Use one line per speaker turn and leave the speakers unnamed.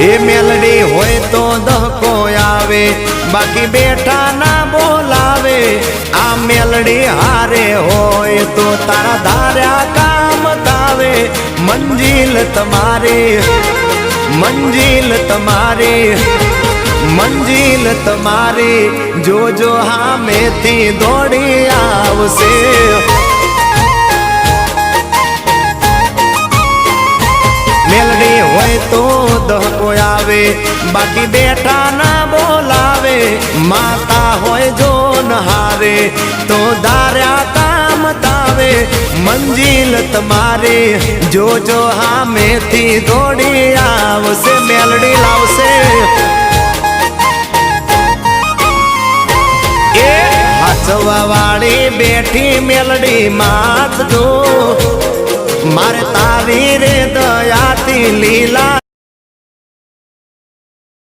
એ મેલડી હોય તો દહકો આવે, બાકી બેઠા ના બોલાવે। આ મેલડી હારે હોય તો તારા ધાર્યા કામ થાવે। મંજિલ તમારી, મંજિલ તમારી, મંજિલ તમારી જોજો હામેથી દોડી આવશે। મેલડી હોય તો દહકો આવે, બાકી બેઠા ના બોલાવે। માતા હોય જો નહારે તો ધાર્યા કામ થાવે। મંજિલ તમારી જોજો હામેથી દોડી આવશે। મેલડી લાવશે એ હાચવા વાળી બેઠી મેલડી માત જો, મારે તારી રે દયાથી લીલા